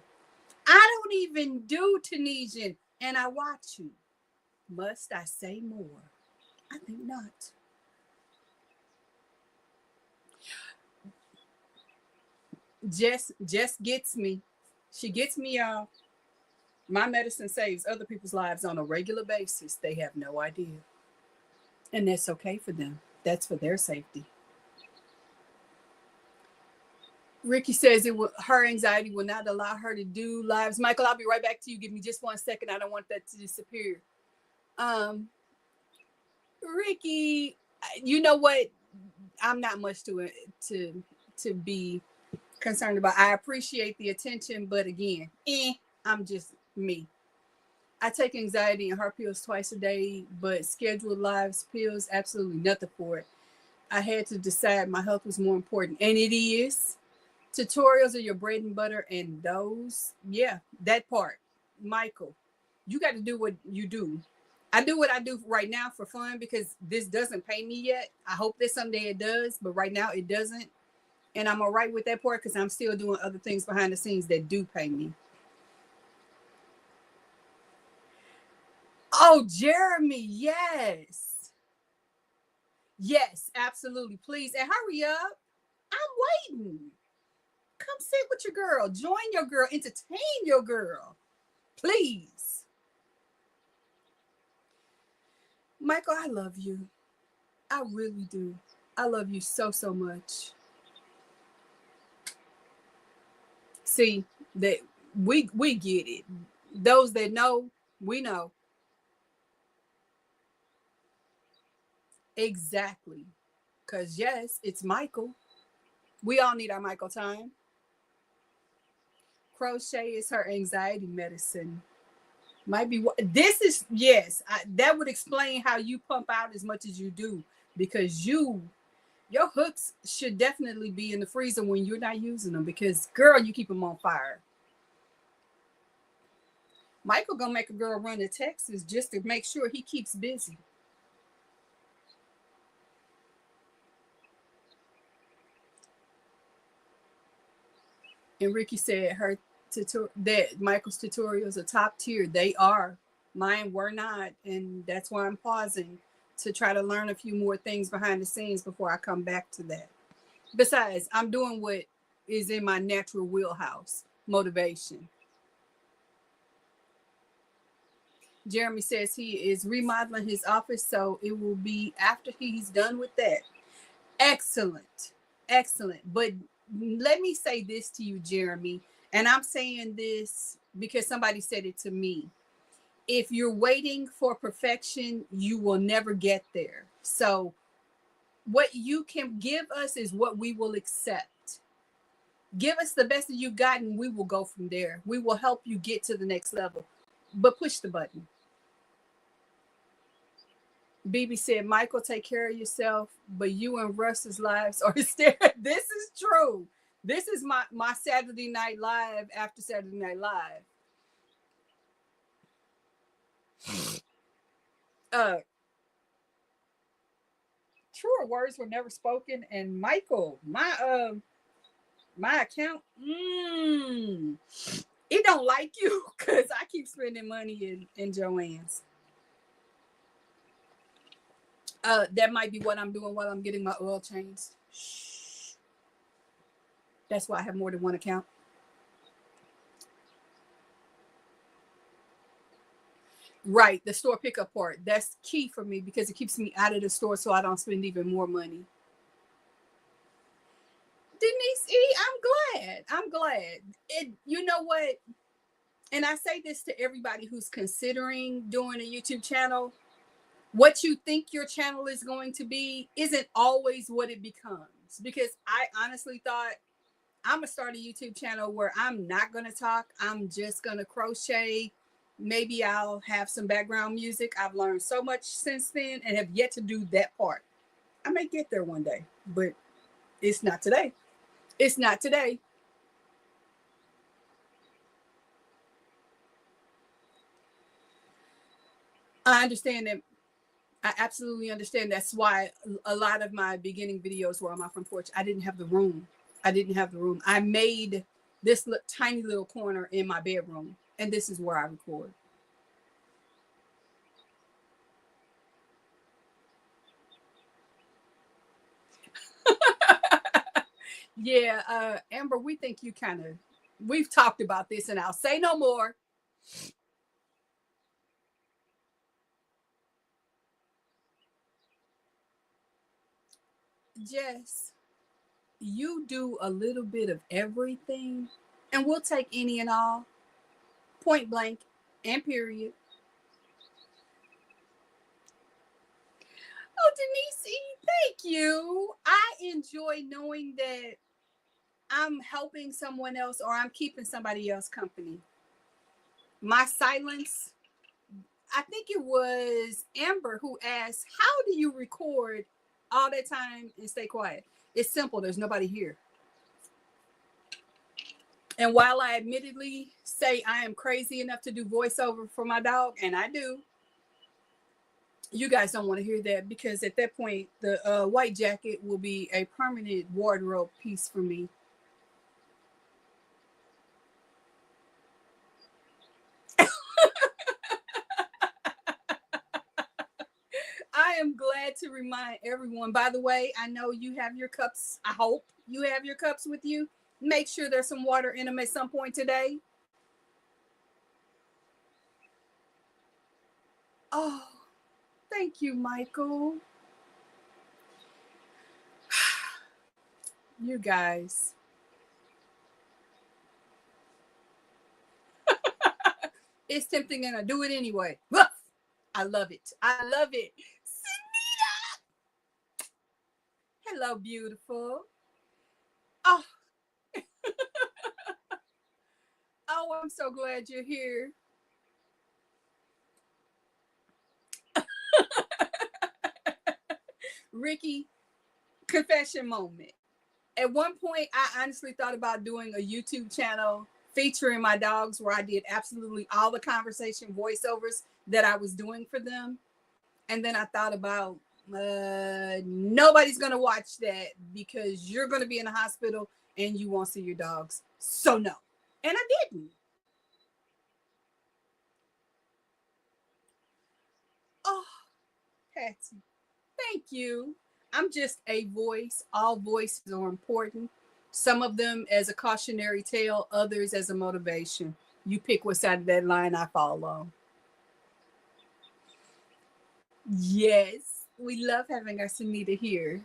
I don't even do Tunisian, and I watch you. Must I say more? I think not. Jess gets me. She gets me, y'all. My medicine saves other people's lives on a regular basis. They have no idea. And that's okay for them. That's for their safety. Ricky says her anxiety will not allow her to do lives. Michael, I'll be right back to you. Give me just 1 second. I don't want that to disappear. Ricky, you know what? I'm not much to be concerned about. I appreciate the attention, but again, I'm just me. I take anxiety and heart pills twice a day, but scheduled lives pills, absolutely nothing for it. I had to decide my health was more important, and it is. Tutorials are your bread and butter, and those, yeah, that part. Michael, you got to do what you do. I do what I do right now for fun because this doesn't pay me yet. I hope that someday it does, but right now it doesn't. And I'm all right with that part because I'm still doing other things behind the scenes that do pay me. Oh, Jeremy, yes. Yes, absolutely. Please, and hurry up. I'm waiting. Come sit with your girl. Join your girl. Entertain your girl. Please. Michael, I love you. I really do. I love you so, so much. See, that we get it. Those that know, we know. Exactly. Because, yes, it's Michael. We all need our Michael time. Crochet is her anxiety medicine. Might be what this is. Yes, that would explain how you pump out as much as you do, because your hooks should definitely be in the freezer when you're not using them, because girl, you keep them on fire. Michael gonna make a girl run to Texas just to make sure he keeps busy. And Ricky said that Michael's tutorials are top tier. They are. Mine were not, and that's why I'm pausing to try to learn a few more things behind the scenes before I come back to that. Besides, I'm doing what is in my natural wheelhouse, motivation. Jeremy says he is remodeling his office, so it will be after he's done with that. Excellent. Excellent. But let me say this to you, Jeremy, and I'm saying this because somebody said it to me. If you're waiting for perfection, you will never get there. So what you can give us is what we will accept. Give us the best that you've got, and we will go from there. We will help you get to the next level. But push the button. BB said, Michael, take care of yourself, but you and Russ's lives are still. This is true. This is my Saturday Night Live after Saturday Night Live. Truer words were never spoken. And Michael, my account, it don't like you because I keep spending money in Joann's. That might be what I'm doing while I'm getting my oil changed. Shh. That's why I have more than one account. Right, the store pickup part. That's key for me because it keeps me out of the store so I don't spend even more money. Denise E, I'm glad. You know what? And I say this to everybody who's considering doing a YouTube channel. What you think your channel is going to be isn't always what it becomes. Because I honestly thought I'm going to start a YouTube channel where I'm not going to talk. I'm just going to crochet. Maybe I'll have some background music. I've learned so much since then and have yet to do that part. I may get there one day, but it's not today. It's not today. I understand that. I absolutely understand. That's why a lot of my beginning videos were on my front porch. I didn't have the room. I didn't have the room. I made this tiny little corner in my bedroom, and this is where I record. Yeah, Amber, we think you we've talked about this, and I'll say no more. Jess, you do a little bit of everything, and we'll take any and all, point blank and period. Oh, Denise, thank you. I enjoy knowing that I'm helping someone else or I'm keeping somebody else company. My silence, I think it was Amber who asked, how do you record all that time and stay quiet? It's simple. There's nobody here. And while I admittedly say I am crazy enough to do voiceover for my dog, and I do, you guys don't want to hear that, because at that point, the white jacket will be a permanent wardrobe piece for me. I am glad to remind everyone. By the way, I know you have your cups. I hope you have your cups with you. Make sure there's some water in them at some point today. Oh, thank you, Michael. You guys. It's tempting and I do it anyway. I love it. I love it. Sunita! Hello, beautiful. Oh, oh, I'm so glad you're here. Ricky, confession moment. At one point, I honestly thought about doing a YouTube channel featuring my dogs where I did absolutely all the conversation voiceovers that I was doing for them. And then I thought about nobody's going to watch that because you're going to be in the hospital and you won't see your dogs. So no. And I didn't. Oh, Patsy, thank you. I'm just a voice. All voices are important. Some of them as a cautionary tale, others as a motivation. You pick what side of that line I fall on. Yes, we love having our Sunita here.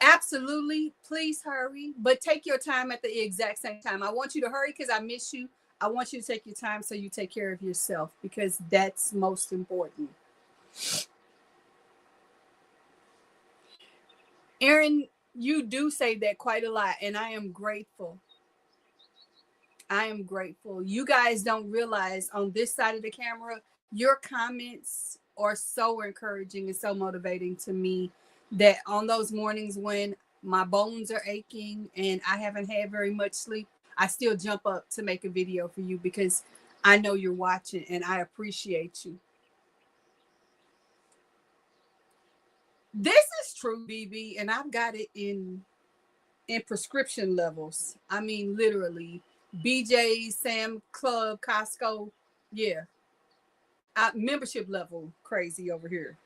Absolutely. Please hurry, but take your time at the exact same time. I want you to hurry because I miss you. I want you to take your time so you take care of yourself, because that's most important. Erin, you do say that quite a lot, and I am grateful. I am grateful. You guys don't realize on this side of the camera, your comments are so encouraging and so motivating to me, that on those mornings when my bones are aching and I haven't had very much sleep, I still jump up to make a video for you because I know you're watching and I appreciate you. This is true, BB, and I've got it in prescription levels. I mean, literally, BJ, Sam Club, Costco. Yeah, membership level crazy over here.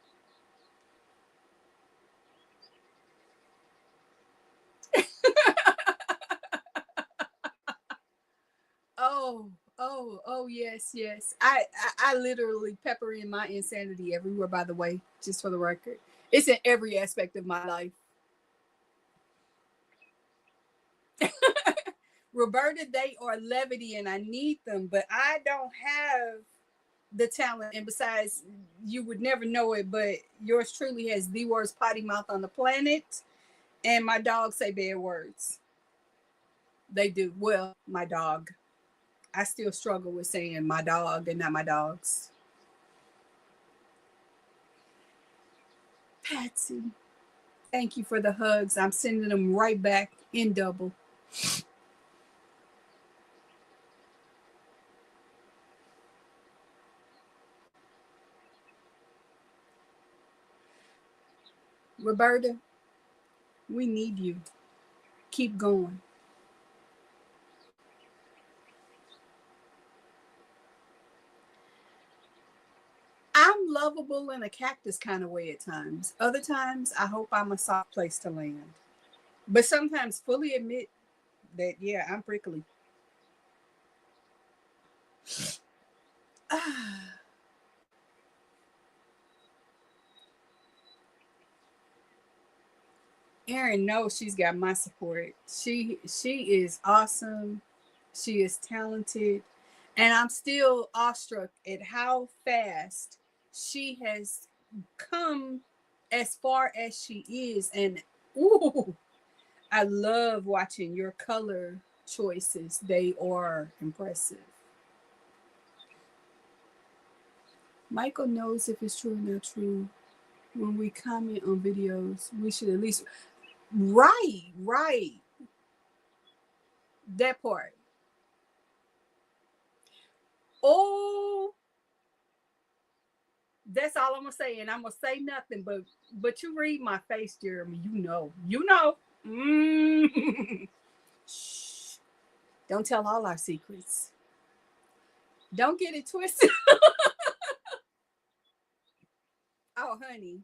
Oh, oh, yes, yes. I literally pepper in my insanity everywhere. By the way, just for the record, it's in every aspect of my life. Roberta, they are levity, and I need them, but I don't have the talent. And besides, you would never know it, but yours truly has the worst potty mouth on the planet, and my dogs say bad words. They do. Well, my dog. I still struggle with saying my dog and not my dogs. Patsy, thank you for the hugs. I'm sending them right back in double. Roberta, we need you. Keep going. I'm lovable in a cactus kind of way at times. Other times, I hope I'm a soft place to land. But sometimes fully admit that, yeah, I'm prickly. Erin knows she's got my support. She is awesome. She is talented. And I'm still awestruck at how fast she has come as far as she is. And ooh, I love watching your color choices. They are impressive. Michael knows if it's true or not true. When we comment on videos, we should at least right. That part. Oh, that's all I'm gonna say, and I'm gonna say nothing. But you read my face, Jeremy. You know. Shh. Don't tell all our secrets. Don't get it twisted. Oh, honey,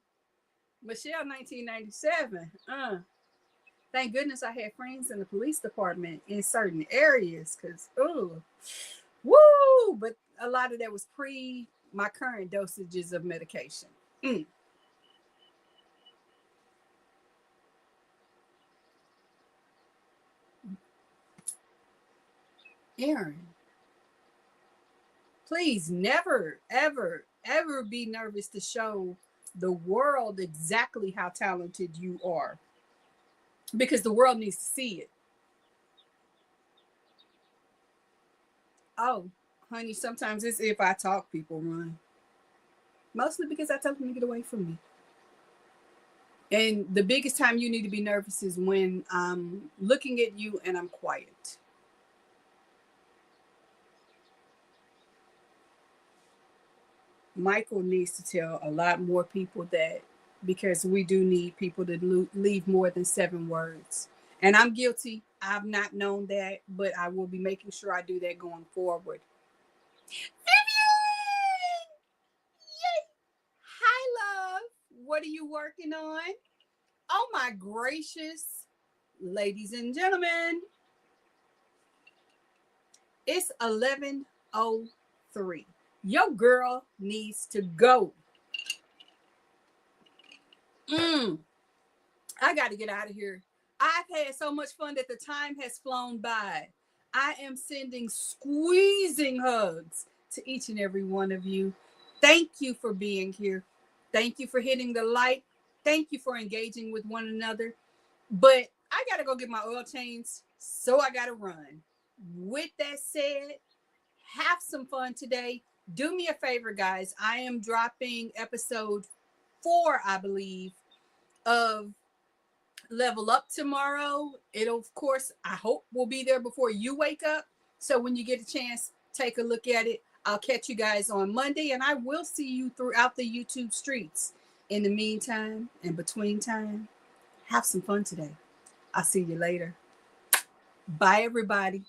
Michelle, 1997. Thank goodness I had friends in the police department in certain areas, cause woo. But a lot of that was pre my current dosages of medication. Erin, please never, ever be nervous to show the world exactly how talented you are, because the world needs to see it. Oh, honey, sometimes it's if I talk, people run. Mostly because I tell them to get away from me. And the biggest time you need to be nervous is when I'm looking at you and I'm quiet. Michael needs to tell a lot more people that, because we do need people to leave more than 7 words. And I'm guilty. I've not known that, but I will be making sure I do that going forward. Vivian! Yay! Hi, love. What are you working on? Oh, my gracious. Ladies and gentlemen, it's 11:03. Your girl needs to go. Mm, I got to get out of here. I've had so much fun that the time has flown by. I am sending squeezing hugs to each and every one of you. Thank you for being here. Thank you for hitting the like. Thank you for engaging with one another. But I got to go get my oil changed, so I got to run. With that said, have some fun today. Do me a favor, guys. I am dropping episode 4, I believe, of Level Up tomorrow. It'll, of course, I hope will be there before you wake up. So when you get a chance, take a look at it. I'll catch you guys on Monday, and I will see you throughout the YouTube streets. In the meantime, and between time, have some fun today. I'll see you later. Bye, everybody.